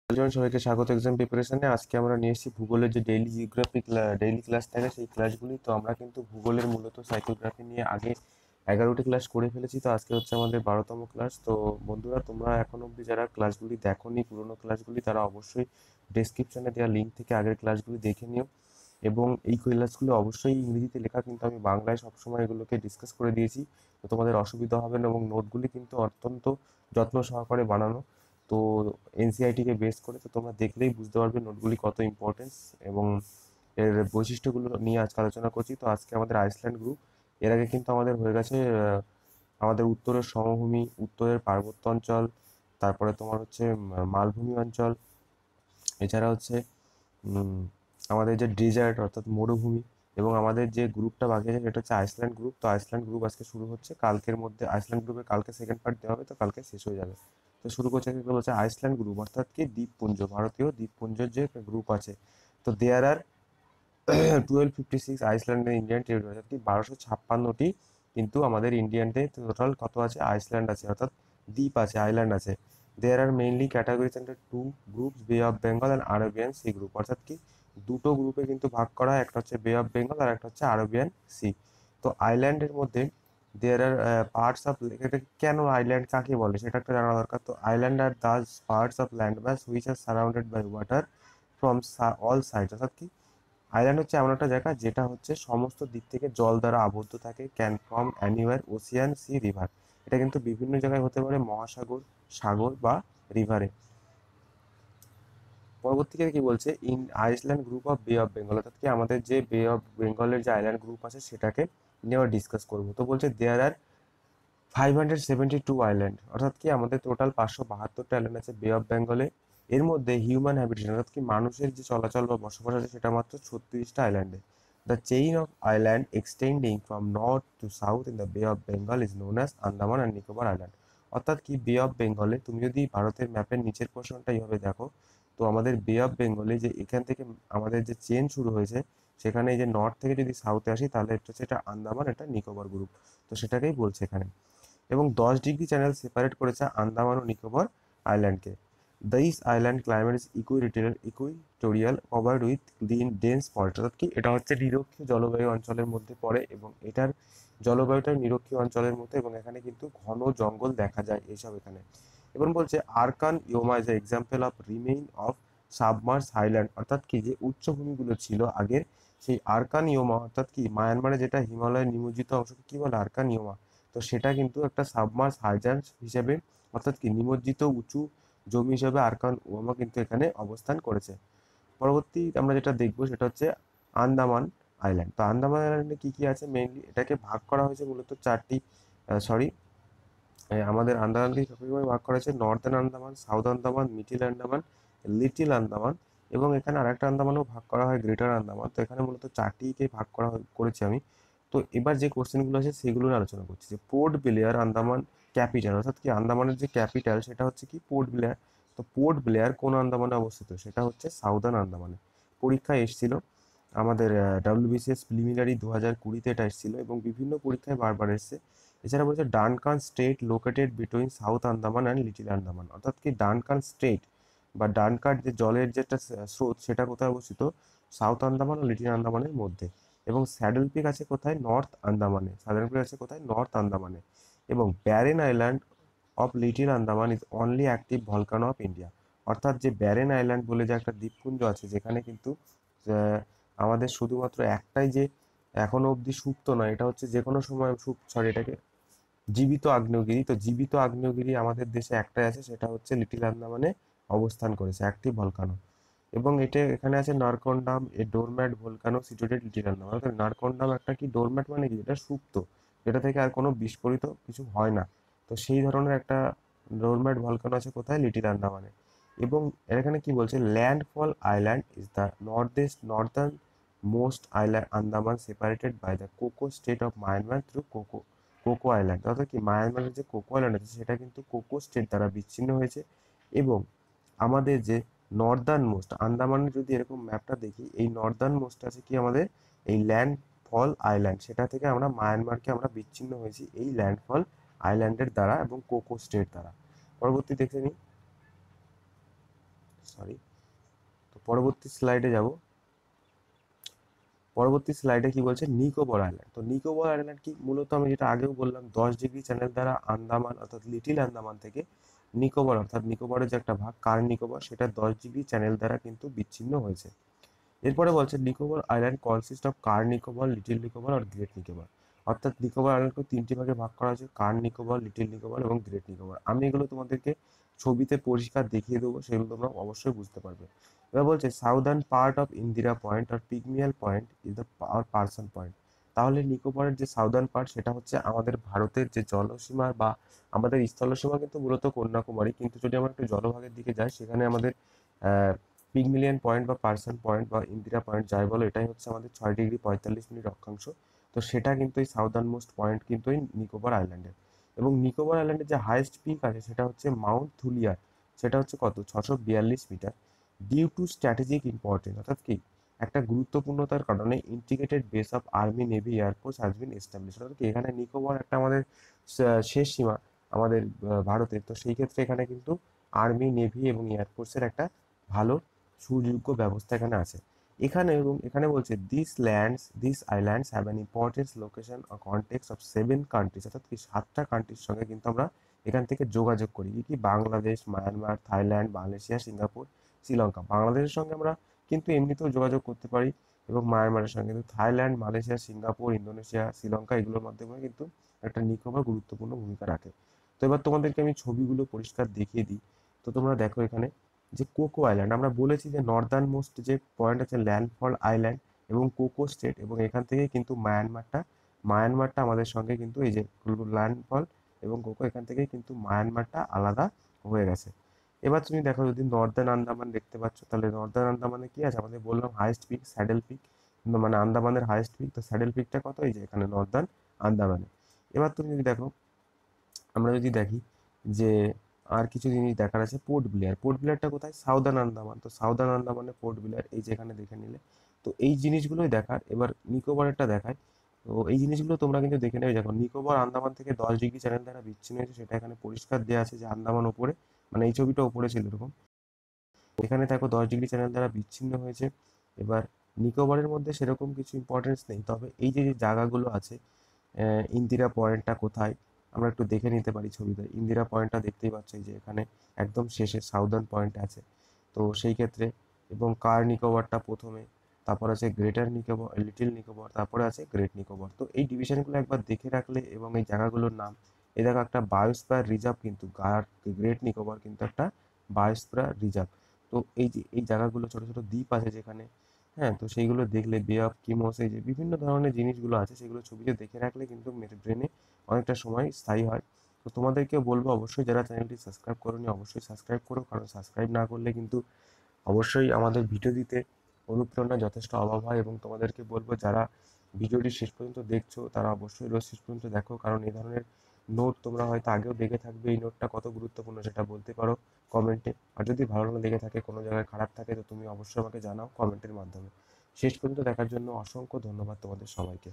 সবাইকে স্বাগত এক্সাম প্রিপারেশনে। আজকে আমরা নিয়ে এসেছি ভূগোলের যে ডেইলি ক্লাস থাকে সেই ক্লাসগুলি। তো আমরা কিন্তু ভূগোলের মূলত সাইক্লোগ্রাফি নিয়ে আগে 11টি ক্লাস করে ফেলেছি, তো আজকে হচ্ছে আমাদের 12তম ক্লাস। তো বন্ধুরা, তোমরা এখন অবধি যারা ক্লাসগুলি দেখোনি পুরোনো ক্লাসগুলি, তারা অবশ্যই ডেসক্রিপশনে দেওয়া লিঙ্ক থেকে আগের ক্লাসগুলি দেখে নিও। এবং এই ক্লাসগুলো অবশ্যই ইংরেজিতে লেখা, কিন্তু আমি বাংলায় সবসময় এগুলোকে ডিসকাস করে দিয়েছি, তো তোমাদের অসুবিধা হবে না। এবং নোটগুলি কিন্তু অত্যন্ত যত্ন সহকারে বানানো, তো এনসিআইটিকে বেস করে। তো তোমরা দেখলেই বুঝতে পারবে নোটগুলি কত ইম্পর্টেন্স এবং এর বৈশিষ্ট্যগুলো নিয়ে আজকে আলোচনা করছি। তো আজকে আমাদের আইসল্যান্ড গ্রুপ। এর আগে কিন্তু আমাদের হয়ে গেছে আমাদের উত্তরের সমভূমি, উত্তরের পার্বত্য অঞ্চল, তারপরে তোমার হচ্ছে মালভূমি অঞ্চল, এছাড়া হচ্ছে উম, আমাদের যে ডেজার্ট অর্থাৎ মরুভূমি। এবং আমাদের যে গ্রুপটা বাকি আছে সেটা হচ্ছে আইসল্যান্ড গ্রুপ। তো আইসল্যান্ড গ্রুপ আজকে শুরু হচ্ছে, কালকের মধ্যে আইসল্যান্ড গ্রুপের কালকে সেকেন্ড পার্ট দেওয়া হবে, তো কালকে শেষ হয়ে যাবে। তো শুরু করছে, কি বলছে, আইসল্যান্ড গ্রুপ অর্থাৎ কি দ্বীপপুঞ্জ, ভারতীয় দ্বীপপুঞ্জের যে গ্রুপ আছে। তো দেয়ার আর 1256 আইসল্যান্ড ইন্ডিয়ান টেরিটরি, অর্থাৎ কি 1256টি কিন্তু আমাদের ইন্ডিয়ানতে টোটাল কত আছে, আইসল্যান্ড আছে, অর্থাৎ দ্বীপ আছে, আইল্যান্ড আছে। There are mainly categories under two groups, bay of Bengal and Arabian sea group, অর্থাৎ কি দুটো গ্রুপে কিন্তু ভাগ করা হয়, একটা হচ্ছে বে অফ বেঙ্গল আর একটা হচ্ছে আরবিয়ান সি। তো আইল্যান্ডের মধ্যে দেয়ার আর পার্টস অফ, এটা কেন আইল্যান্ড কাকে বলে সেটা একটা জানা দরকার। তো আইল্যান্ড আর those parts of land mass which are surrounded by water from all sides, অর্থাৎ কি আইল্যান্ড হচ্ছে এমন একটা জায়গা যেটা হচ্ছে সমস্ত দিক থেকে জল দ্বারা আবদ্ধ থাকে, can from anywhere, ocean, sea, river. এটা কিন্তু বিভিন্ন জায়গায় হতে পারে, মহাসাগর, সাগর বা রিভারে। পরবর্তীতে কি বলছে, ইন আইসল্যান্ড গ্রুপ অফ বে অফ বেঙ্গল, অর্থাৎ কি আমাদের যে বে অফ বেঙ্গলের যে আইল্যান্ড গ্রুপ আছে সেটাকে নিয়ে ডিসকাস করবো। তো বলছে দেয়ার আর 572 আইল্যান্ড, অর্থাৎ কি আমাদের টোটাল 572টা আইল্যান্ড আছে বে অফ বেঙ্গলে। এর মধ্যে হিউম্যান হ্যাবিটেশন, অর্থাৎ কি মানুষের যে চলাচল বা বসবাস আছে সেটা মাত্র 36টা আইল্যান্ডে। The chain of island extending from north to south in the bay of Bengal is known as Andaman and Nicobar island. অর্থাৎ কি বে অফ বেঙ্গলে তুমি যদি ভারতের ম্যাপের নিচের পোর্শনটা এইভাবে দেখো, তো আমাদের বে অফ বেঙ্গলে যে এখান থেকে আমাদের যে চেন শুরু হয়েছে, সেখানে এই যে নর্থ থেকে যদি সাউথে আসি তাহলে এটা হচ্ছে, এটা আন্দামান, এটা নিকোবর গ্রুপ। তো সেটাকেই বলছে এখানে। এবং 10 ডিগ্রি চ্যানেল সেপারেট করেছে আন্দামান ও নিকোবর আইল্যান্ডকে। This island climate is equatorial covered with dense forest, অর্থাৎ কি এটা হচ্ছে নিরক্ষীয় জলবায়ু অঞ্চলের মধ্যে পড়ে এবং এটার জলবায়ুটা নিরক্ষীয় অঞ্চলের মধ্যে, এবং এখানে কিন্তু ঘন জঙ্গল দেখা যায় এইসব এখানে। এবং বলছে Arakan Yoma is example of remain of submerged highland, অর্থাৎ কি যে উচ্চভূমিগুলো ছিল আগের, সেই আরকান ইয়োমা, অর্থাৎ কি মায়ানমারে যেটা হিমালয়ের নিমজ্জিত অংশকে কি বলে, আরকান ইয়োমা। তো সেটা কিন্তু একটা সাবমার্স হাইল্যান্ড হিসেবে, অর্থাৎ কি নিমজ্জিত উঁচু জমি হিসেবে আরকান ওয়ামা কিন্তু এখানে অবস্থান করেছে। পরবর্তী আমরা যেটা দেখবো সেটা হচ্ছে আন্দামান আইল্যান্ড। তো আন্দামান আইল্যান্ডে কি কি আছে, মেইনলি এটাকে ভাগ করা হয়েছে মূলত চারটি, সরি, আমাদের আন্দামানকে সবসময় ভাগ করা হয়েছে Northern Andaman, south Andaman, middle Andaman, little Andaman, এবং এখানে আরেকটা আন্দামানও ভাগ করা হয়, গ্রেটার আন্দামান। তো এখানে মূলত চারটিকে ভাগ করেছি আমি। তো এবার যে কোশ্চেনগুলো আছে সেগুলো নিয়ে আলোচনা করছি, যে পোর্ট ব্লেয়ার আন্দামান ক্যাপিটাল, অর্থাৎ কি আন্দামানের যে ক্যাপিটাল সেটা হচ্ছে কি পোর্ট ব্লেয়ার। তো পোর্ট ব্লেয়ার কোন আন্দামানে অবস্থিত, সেটা হচ্ছে সাউদার্ন আন্দামানে। পরীক্ষায় এসেছিল আমাদের ডাব্লিউবিসিএস প্রিলিমিনারি 2020-তে এটা এসেছিল, এবং বিভিন্ন পরীক্ষায় বারবার এসছে। এছাড়া বলছে Duncan straight located between south Andaman and little Andaman, অর্থাৎ কি ডানকান স্ট্রেট বা ডানকার যে জলের যেটা স্রোত সেটা কোথায় অবস্থিত, সাউথ আন্দামান ও লিটিল আন্দামানের মধ্যে। এবং স্যাডেল পিক আছে কোথায়, নর্থ আন্দামানে। স্যাডেল পিক আছে কোথায়, নর্থ আন্দামানে। এবং barren island of little Andaman is only active volcano of India, অর্থাৎ যে ব্যারেন আইল্যান্ড বলে যে একটা দ্বীপপুঞ্জ আছে যেখানে কিন্তু আমাদের শুধুমাত্র একটাই যে এখনো অবধি সুপ্ত নয়, এটা হচ্ছে যে কোনো সময় সরি, এটাকে জীবিত আগ্নেয়গিরি। তো জীবিত আগ্নেয়গিরি আমাদের দেশে একটাই আছে, সেটা হচ্ছে লিটিল আন্দামানে অবস্থান করেছে, অ্যাক্টিভ ভলকানো। এবং এটা এখানে আছে Narcondam, a dormant volcano situated little Andaman, অর্থাৎ নারকন্ডাম একটা কি, ডোরম্যাট মানে কি, এটা সুপ্ত, যেটা থেকে আর কোনো বিস্ফোরিত কিছু হয় না। তো সেই ধরনের একটা ডোরম্যাট ভলকানো আছে কোথায়, লিটিল আন্দামানে। এবং এখানে কি বলছে, Landfall island is the northernmost island Andaman separated by the Coco state of Myanmar through Coco island, অর্থাৎ কি মায়ানমারের যে কোকো আইল্যান্ড আছে সেটা কিন্তু কোকো স্টেট দ্বারা বিচ্ছিন্ন হয়েছে। এবং আমাদের যে নর্দার্ন মোস্ট আন্দামানের যদি এরকম ম্যাপটা দেখি, এই নর্দার্ন মোস্ট আছে কি আমাদের এই ল্যান্ডফল আইল্যান্ড, সেটা থেকে আমরা মায়ানমারকে আমরা বিচ্ছিন্ন হয়েছি এই ল্যান্ডফল আইল্যান্ডের দ্বারা এবং কোকো স্টেট দ্বারা। পরবর্তী দেখে নিই, সরি। তো পরবর্তী স্লাইডে যাব। পরবর্তী স্লাইডে কি বলছে, নিকোবর আইল্যান্ড। তো নিকোবর আইল্যান্ড কি, মূলত আমি যেটা আগেও বললাম 10 ডিগ্রি চ্যানেল দ্বারা আন্দামান অর্থাৎ লিটিল আন্দামান থেকে নিকোবর অর্থাৎ নিকোবরের যে একটা ভাগ কার নিকোবর, সেটা 10 ডিগ্রি চ্যানেল দ্বারা কিন্তু বিচ্ছিন্ন হয়েছে। এরপরে বলছে Nicobar island consist of Car Nicobar, Little Nicobar আর গ্রেট নিকোবর। অর্থাৎ নিকোবর আইল্যান্ডকে 3টি ভাগে ভাগ করা হয়েছে, কার নিকোবর, লিটিল নিকোবর এবং গ্রেট নিকোবর। আমি এগুলো তোমাদেরকে ছবিতে পরিষ্কার দেখিয়ে দেবো, সেগুলো তোমরা অবশ্যই বুঝতে পারবে। এবার বলছে southern part of Indira point or Pygmalion point is the person point. তাহলে নিকোবরের যে সাউদার্ন পার্ট সেটা হচ্ছে আমাদের ভারতের যে জলসীমা বা আমাদের স্থলসীমা কিন্তু মূলত কন্যাকুমারী, কিন্তু যদি আমরা একটু জলভাগের দিকে যাই সেখানে আমাদের পিগমিলিয়ন পয়েন্ট বা পার্সন পয়েন্ট বা ইন্দিরা পয়েন্ট যাই বলো, এটাই হচ্ছে আমাদের 6 ডিগ্রি 45 মিনিট অক্ষাংশ। তো সেটা কিন্তু এই সাউদার্ন মোস্ট পয়েন্ট কিন্তু এই নিকোবর আইল্যান্ডের। এবং নিকোবর আইল্যান্ডের যে হাইয়েস্ট পিক আছে সেটা হচ্ছে মাউন্ট থুলিয়ার, সেটা হচ্ছে কত, 642 মিটার। ডিউ টু স্ট্র্যাটেজিক ইম্পর্টেন্স, অর্থাৎ কি একটা গুরুত্বপূর্ণতার কারণে integrated base of army navy air force has been establish. অর্থাৎ কি এখানে নিকোবর একটা আমাদের শেষ সীমা আমাদের ভারতের, তো সেই ক্ষেত্রে এখানে কিন্তু আর্মি নেভি এবং এয়ারফোর্সের একটা ভালো সুযোগ্য ব্যবস্থা এখানে আছে এখানে। এবং এখানে বলছে this islands have an importance location context of 7 countries, অর্থাৎ কি 7টা কান্ট্রির সঙ্গে কিন্তু আমরা এখান থেকে যোগাযোগ করি। কি কি, Bangladesh, Myanmar, Thailand, Malaysia, Singapore, Sri Lanka. বাংলাদেশের সঙ্গে আমরা কিন্তু এমনিতেও যোগাযোগ করতে পারি এবং মায়ানমারের সঙ্গে, কিন্তু Thailand, Malaysia, Singapore, Indonesia, Sri Lanka এগুলোর মাধ্যমে কিন্তু একটা নিকোবর গুরুত্বপূর্ণ ভূমিকা রাখে। তো এবার তোমাদেরকে আমি ছবিগুলো পরিষ্কার দেখিয়ে দিই। তো তোমরা দেখো এখানে যে কোকো আইল্যান্ড, আমরা বলেছি যে নর্দার্ন মোস্ট যে পয়েন্ট আছে ল্যান্ডফল আইল্যান্ড এবং কোকো স্টেট, এবং এখান থেকে কিন্তু মায়ানমারটা আমাদের সঙ্গে কিন্তু এই যে ল্যান্ডফল এবং কোকো, এখান থেকে কিন্তু মায়ানমারটা আলাদা হয়ে গেছে। এবার তুমি দেখো যদি নর্দার্ন আন্দামান দেখতে পাচ্ছ, তাহলে নর্দার্ন আন্দামানে কি আছে, আমাদের বললাম হাইস্ট পিক স্যাডেল পিক, মানে আন্দামানের হাইস্ট পিক। তো স্যাডেল পিকটা কত, এই যে এখানে নর্দার্ন আন্দামানে। এবার তুমি যদি দেখো, আমরা যদি দেখি যে আর কিছু জিনিস দেখার আছে, পোর্ট ব্লেয়ারটা কোথায়, সাউদার্ন আন্দামান। তো সাউদার্ন আন্দামানে পোর্ট ব্লেয়ার, এই যে এখানে দেখে নিলে। তো এই জিনিসগুলোই দেখার। এবার নিকোবরেরটা দেখায়। তো এই জিনিসগুলো তোমরা কিন্তু দেখে নেবে। দেখো নিকোবর আন্দামান থেকে 10 ডিগ্রি চ্যানেল দ্বারা বিচ্ছিন্ন হয়েছে, সেটা এখানে পরিষ্কার দেওয়া আছে যে আন্দামান ওপরে, মানে এই ছবিটা ওপরে ছিল এরকম। এখানে দেখো 10 ডিগ্রি চ্যানেল দ্বারা বিচ্ছিন্ন হয়েছে। এবার নিকোবরের মধ্যে সেরকম কিছু ইম্পর্টেন্স নেই, তবে এই যে যে জায়গাগুলো আছে, ইন্দিরা পয়েন্টটা কোথায় আমরা একটু দেখে নিতে পারি ছবিতে। ইন্দিরা পয়েন্টটা দেখতেই পাচ্ছ এই যে এখানে একদম শেষে সাউদার্ন পয়েন্টে আছে। তো সেই ক্ষেত্রে, এবং কার নিকোবরটা প্রথমে, তারপর আছে গ্রেটার নিকোবর, লিটিল নিকোবর, তারপরে আছে গ্রেট নিকোবর। তো এই ডিভিশনগুলো একবার দেখে রাখলে এবং এই জায়গাগুলোর নাম, এই দেখো একটা বায়োস্ফিয়ার রিজার্ভ কিন্তু, গ্রেট নিকোবর কিন্তু একটা বায়োস্ফিয়ার রিজার্ভ। তো এই যে এই জায়গাগুলো ছোট ছোট দ্বীপ আছে যেখানে, হ্যাঁ, তো সেইগুলো দেখলে বে অফ কিমোস, এই যে বিভিন্ন ধরনের জিনিসগুলো আছে সেগুলো ছবিতে দেখে রাখলে কিন্তু ব্রেনে অনেকটা সময় স্থায়ী হয়। তো তোমাদেরকেও বলবো অবশ্যই যারা চ্যানেলটি সাবস্ক্রাইব করোনি অবশ্যই সাবস্ক্রাইব করো, কারণ সাবস্ক্রাইব না করলে কিন্তু অবশ্যই আমাদের ভিডিও দিতে অনুপ্রেরণা যথেষ্ট অভাব হয়। এবং তোমাদেরকে বলবো যারা ভিডিওটি শেষ পর্যন্ত দেখছো তারা অবশ্যই রোজ শেষ পর্যন্ত দেখো, কারণ এই ধরনের নোট তোমরা হয়তো আগেও দেখে থাকবে। এই নোটটা কত গুরুত্বপূর্ণ সেটা বলতে পারো কমেন্টে। আর যদি ভালো না লেগে থাকে, কোনো জায়গায় খারাপ থাকে, তো তুমি অবশ্যই আমাকে জানাও কমেন্টের মাধ্যমে। শেষ পর্যন্ত দেখার জন্য অসংখ্য ধন্যবাদ তোমাদের সবাইকে।